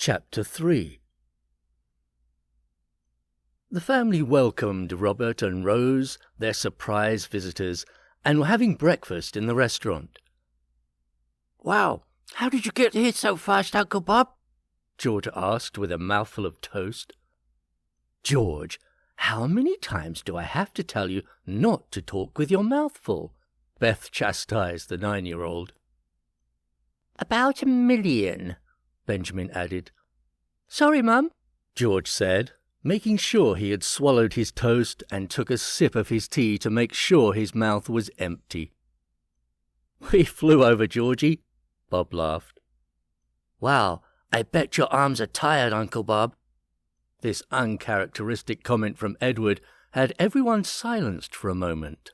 Chapter 3. The family welcomed Robert and Rose, their surprise visitors, and were having breakfast in the restaurant. "Wow, how did you get here so fast, Uncle Bob?" George asked with a mouthful of toast. "George, how many times do I have to tell you not to talk with your mouth full?" Beth chastised the 9-year-old. "About 1,000,000, Benjamin added. "Sorry, Mum," George said, making sure he had swallowed his toast and took a sip of his tea to make sure his mouth was empty. "We flew over, Georgie," Bob laughed. "Wow, I bet your arms are tired, Uncle Bob." This uncharacteristic comment from Edward had everyone silenced for a moment.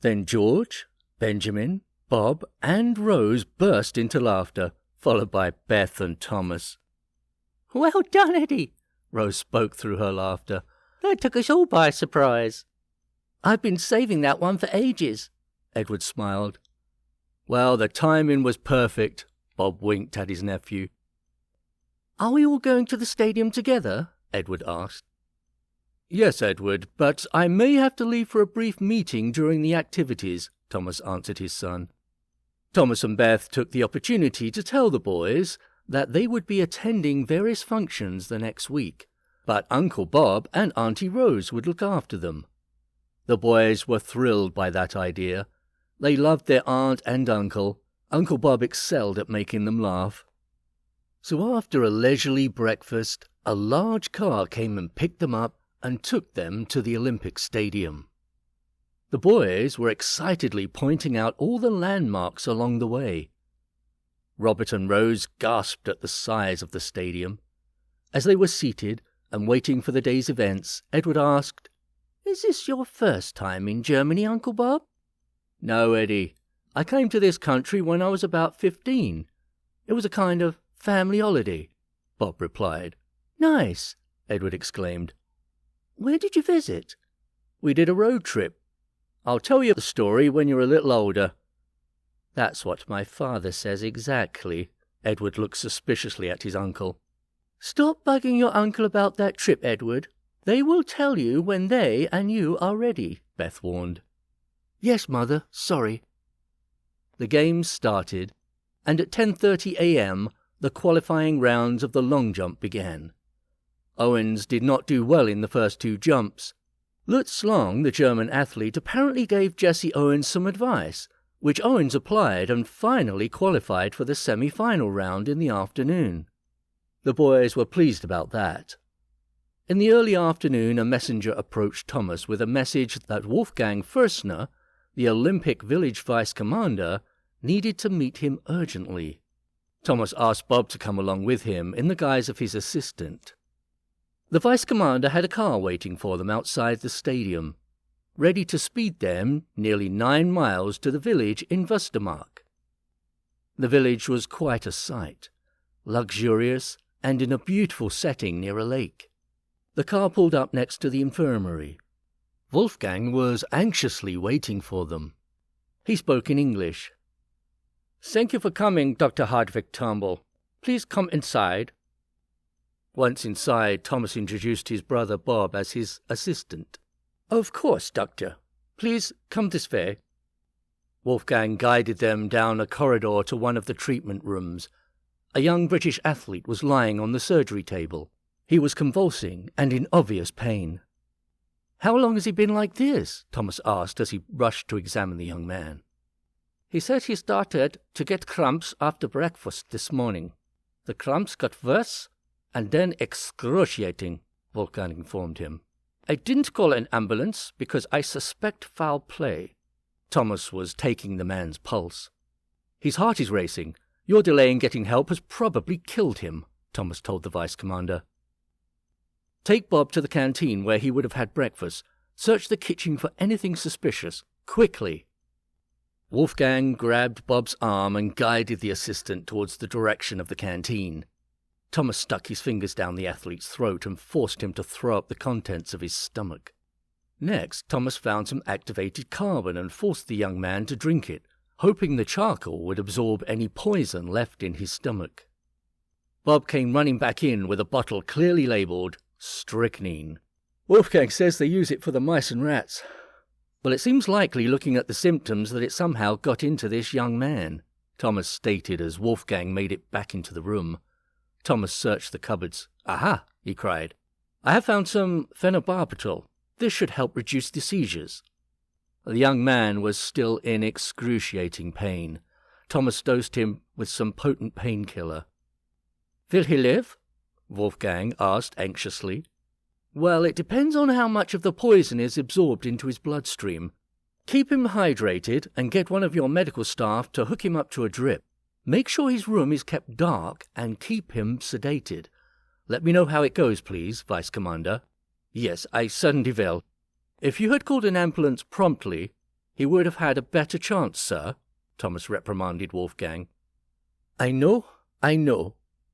Then George, Benjamin, Bob, and Rose burst into laughter, followed by Beth and Thomas. "Well done, Eddie," Rose spoke through her laughter. "That took us all by surprise. I've been saving that one for ages." Edward smiled. "Well, the timing was perfect," Bob winked at his nephew. "Are we all going to the stadium together?" Edward asked. "Yes, Edward, but I may have to leave for a brief meeting during the activities," Thomas answered his son. Thomas and Beth took the opportunity to tell the boys that they would be attending various functions the next week, but Uncle Bob and Auntie Rose would look after them. The boys were thrilled by that idea. They loved their aunt and uncle. Uncle Bob excelled at making them laugh. So after a leisurely breakfast, a large car came and picked them up and took them to the Olympic Stadium. The boys were excitedly pointing out all the landmarks along the way. Robert and Rose gasped at the size of the stadium. As they were seated and waiting for the day's events, Edward asked, "Is this your first time in Germany, Uncle Bob?" "No, Eddie. I came to this country when I was about 15. It was a kind of family holiday," Bob replied. "Nice," Edward exclaimed. "Where did you visit?" "We did a road trip. I'll tell you the story when you're a little older." "That's what my father says exactly." Edward looked suspiciously at his uncle. "Stop bugging your uncle about that trip, Edward. They will tell you when they and you are ready," Beth warned. "Yes, Mother, sorry." The games started, and at 10:30 a.m. the qualifying rounds of the long jump began. Owens did not do well in the first 2 jumps. Lutz Long, the German athlete, apparently gave Jesse Owens some advice, which Owens applied and finally qualified for the semi-final round in the afternoon. The boys were pleased about that. In the early afternoon, a messenger approached Thomas with a message that Wolfgang Fürstner, the Olympic Village vice-commander, needed to meet him urgently. Thomas asked Bob to come along with him in the guise of his assistant. The vice-commander had a car waiting for them outside the stadium, ready to speed them nearly 9 miles to the village in Wustermark. The village was quite a sight, luxurious and in a beautiful setting near a lake. The car pulled up next to the infirmary. Wolfgang was anxiously waiting for them. He spoke in English. "Thank you for coming, Dr. Hardwick Turnbull. Please come inside." Once inside, Thomas introduced his brother Bob as his assistant. "Of course, Doctor. Please come this way." Wolfgang guided them down a corridor to one of the treatment rooms. A young British athlete was lying on the surgery table. He was convulsing and in obvious pain. "How long has he been like this?" Thomas asked as he rushed to examine the young man. "He said he started to get cramps after breakfast this morning. The cramps got worse and then excruciating," Wolfgang informed him. "I didn't call an ambulance because I suspect foul play." Thomas was taking the man's pulse. "His heart is racing. Your delay in getting help has probably killed him," Thomas told the vice-commander. "Take Bob to the canteen where he would have had breakfast. Search the kitchen for anything suspicious. Quickly." Wolfgang grabbed Bob's arm and guided the assistant towards the direction of the canteen. Thomas stuck his fingers down the athlete's throat and forced him to throw up the contents of his stomach. Next, Thomas found some activated carbon and forced the young man to drink it, hoping the charcoal would absorb any poison left in his stomach. Bob came running back in with a bottle clearly labelled strychnine. Wolfgang says they use it for the mice and rats. Well, it seems likely, looking at the symptoms, that it somehow got into this young man, Thomas stated as Wolfgang made it back into the room. Thomas searched the cupboards. Aha, he cried. I have found some phenobarbital. This should help reduce the seizures. The young man was still in excruciating pain. Thomas dosed him with some potent painkiller. Will he live? Wolfgang asked anxiously. Well, it depends on how much of the poison is absorbed into his bloodstream. Keep him hydrated and get one of your medical staff to hook him up to a drip. Make sure his room is kept dark and keep him sedated. Let me know how it goes, please, Vice Commander. Yes, I certainly will. If you had called an ambulance promptly, he would have had a better chance, sir, Thomas reprimanded Wolfgang. I know,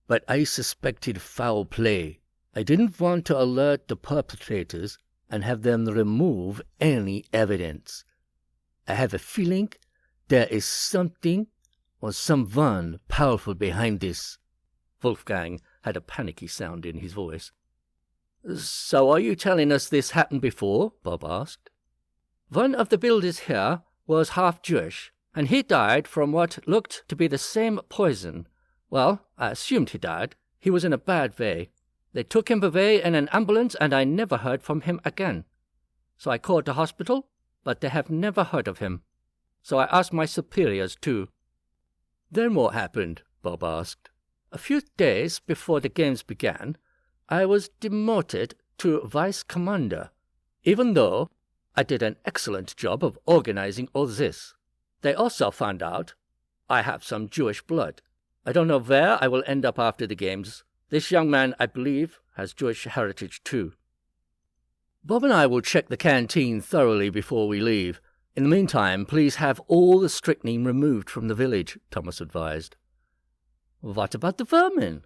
but I suspected foul play. I didn't want to alert the perpetrators and have them remove any evidence. I have a feeling there is something or someone powerful behind this. Wolfgang had a panicky sound in his voice. So are you telling us this happened before? Bob asked. One of the builders here was half Jewish, and he died from what looked to be the same poison. Well, I assumed he died. He was in a bad way. They took him away in an ambulance, and I never heard from him again. So I called the hospital, but they have never heard of him. So I asked my superiors, too. Then what happened? Bob asked. A few days before the games began, I was demoted to Vice Commander, even though I did an excellent job of organizing all this. They also found out I have some Jewish blood. I don't know where I will end up after the games. This young man, I believe, has Jewish heritage too. Bob and I will check the canteen thoroughly before we leave. In the meantime, please have all the strychnine removed from the village, Thomas advised. What about the vermin?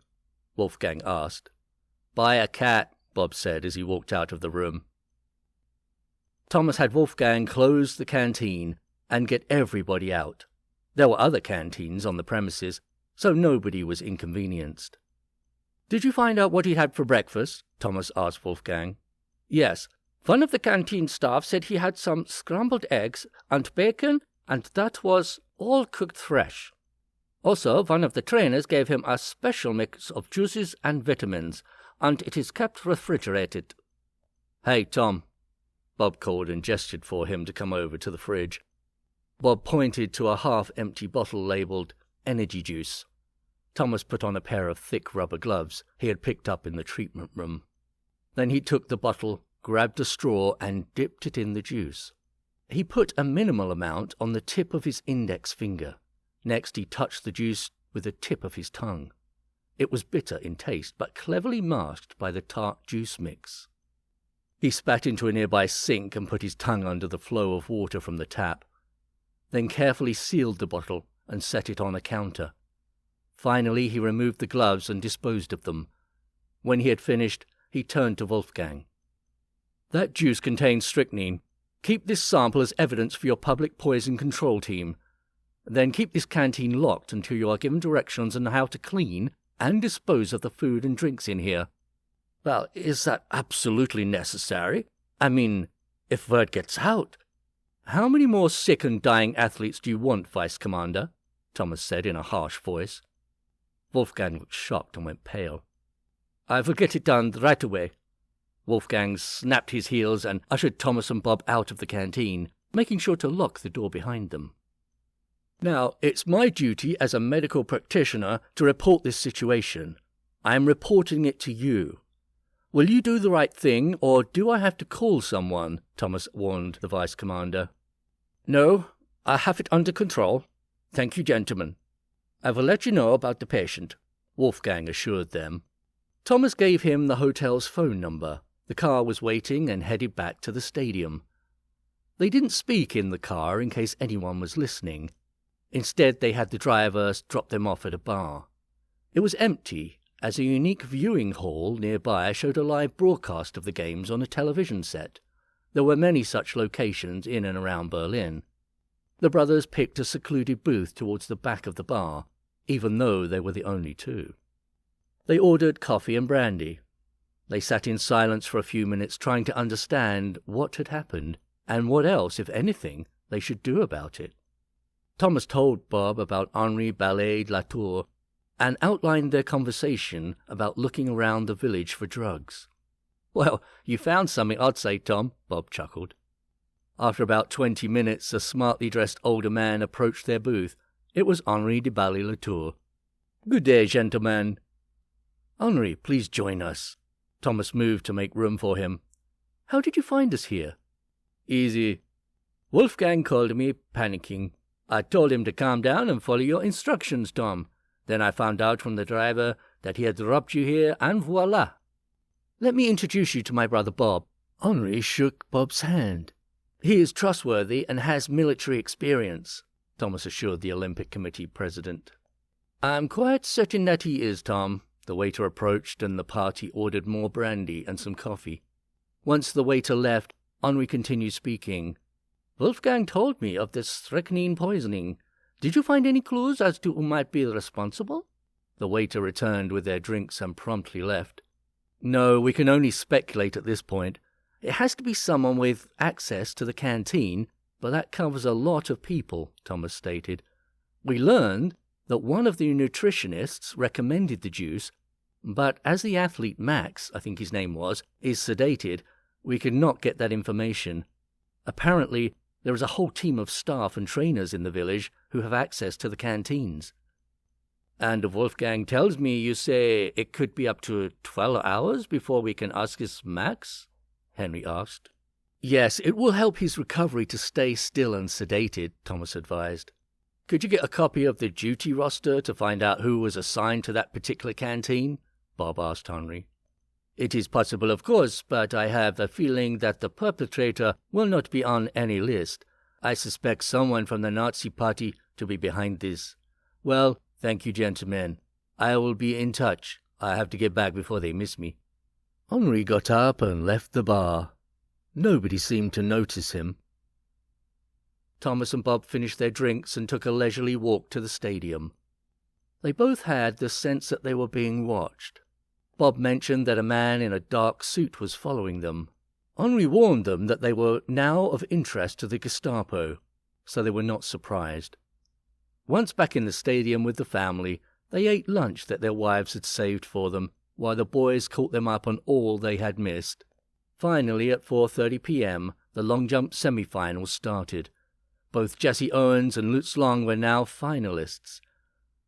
Wolfgang asked. Buy a cat, Bob said as he walked out of the room. Thomas had Wolfgang close the canteen and get everybody out. There were other canteens on the premises, so nobody was inconvenienced. Did you find out what he had for breakfast? Thomas asked Wolfgang. Yes. One of the canteen staff said he had some scrambled eggs and bacon, and that was all cooked fresh. Also, one of the trainers gave him a special mix of juices and vitamins, and it is kept refrigerated. Hey, Tom, Bob called and gestured for him to come over to the fridge. Bob pointed to a half-empty bottle labelled energy juice. Thomas put on a pair of thick rubber gloves he had picked up in the treatment room. Then he took the bottle, grabbed a straw, and dipped it in the juice. He put a minimal amount on the tip of his index finger. Next he touched the juice with the tip of his tongue. It was bitter in taste, but cleverly masked by the tart juice mix. He spat into a nearby sink and put his tongue under the flow of water from the tap, then carefully sealed the bottle and set it on a counter. Finally he removed the gloves and disposed of them. When he had finished, he turned to Wolfgang. That juice contains strychnine. Keep this sample as evidence for your public poison control team. Then keep this canteen locked until you are given directions on how to clean and dispose of the food and drinks in here. Well, is that absolutely necessary? I mean, if word gets out. How many more sick and dying athletes do you want, Vice Commander? Thomas said in a harsh voice. Wolfgang looked shocked and went pale. I will get it done right away. Wolfgang snapped his heels and ushered Thomas and Bob out of the canteen, making sure to lock the door behind them. Now, it's my duty as a medical practitioner to report this situation. I am reporting it to you. Will you do the right thing, or do I have to call someone? Thomas warned the Vice Commander. No, I have it under control. Thank you, gentlemen. I will let you know about the patient, Wolfgang assured them. Thomas gave him the hotel's phone number. The car was waiting and headed back to the stadium. They didn't speak in the car in case anyone was listening. Instead, they had the driver drop them off at a bar. It was empty, as a unique viewing hall nearby showed a live broadcast of the games on a television set. There were many such locations in and around Berlin. The brothers picked a secluded booth towards the back of the bar, even though they were the only two. They ordered coffee and brandy. They sat in silence for a few minutes trying to understand what had happened and what else, if anything, they should do about it. Thomas told Bob about Henri Ballet-Latour and outlined their conversation about looking around the village for drugs. "Well, you found something, I'd say, Tom," Bob chuckled. After about 20 minutes, a smartly dressed older man approached their booth. It was Henri de Ballet-Latour. "Good day, gentlemen." "Henri, please join us." Thomas moved to make room for him. "How did you find us here?" "Easy. Wolfgang called me, panicking. I told him to calm down and follow your instructions, Tom. Then I found out from the driver that he had dropped you here, and voila." "Let me introduce you to my brother Bob." Henri shook Bob's hand. "He is trustworthy and has military experience," Thomas assured the Olympic Committee president. "I'm quite certain that he is, Tom." The waiter approached, and the party ordered more brandy and some coffee. Once the waiter left, Henri continued speaking. "Wolfgang told me of this strychnine poisoning. Did you find any clues as to who might be responsible?" The waiter returned with their drinks and promptly left. "No, we can only speculate at this point. It has to be someone with access to the canteen, but that covers a lot of people," Thomas stated. "We learned that one of the nutritionists recommended the juice, but as the athlete Max, I think his name was, is sedated, we could not get that information. Apparently, there is a whole team of staff and trainers in the village who have access to the canteens." "And Wolfgang tells me you say it could be up to 12 hours before we can ask his Max?" Henry asked. "Yes, it will help his recovery to stay still and sedated," Thomas advised. "Could you get a copy of the duty roster to find out who was assigned to that particular canteen?" Bob asked Henry. "It is possible, of course, but I have a feeling that the perpetrator will not be on any list. I suspect someone from the Nazi party to be behind this. Well, thank you, gentlemen. I will be in touch. I have to get back before they miss me." Henri got up and left the bar. Nobody seemed to notice him. Thomas and Bob finished their drinks and took a leisurely walk to the stadium. They both had the sense that they were being watched. Bob mentioned that a man in a dark suit was following them. Henri warned them that they were now of interest to the Gestapo, so they were not surprised. Once back in the stadium with the family, they ate lunch that their wives had saved for them, while the boys caught them up on all they had missed. Finally, at 4:30 p.m., the long jump semi-finals started. Both Jesse Owens and Lutz Long were now finalists.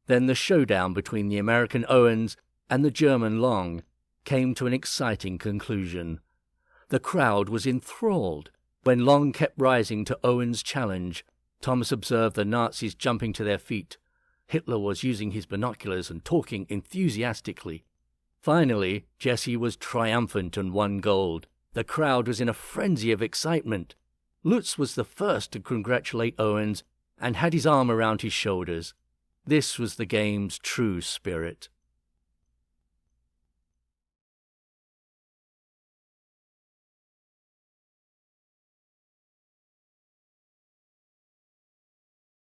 Then the showdown between the American Owens and the German Long came to an exciting conclusion. The crowd was enthralled. When Long kept rising to Owens' challenge, Thomas observed the Nazis jumping to their feet. Hitler was using his binoculars and talking enthusiastically. Finally, Jesse was triumphant and won gold. The crowd was in a frenzy of excitement. Lutz was the first to congratulate Owens and had his arm around his shoulders. This was the game's true spirit.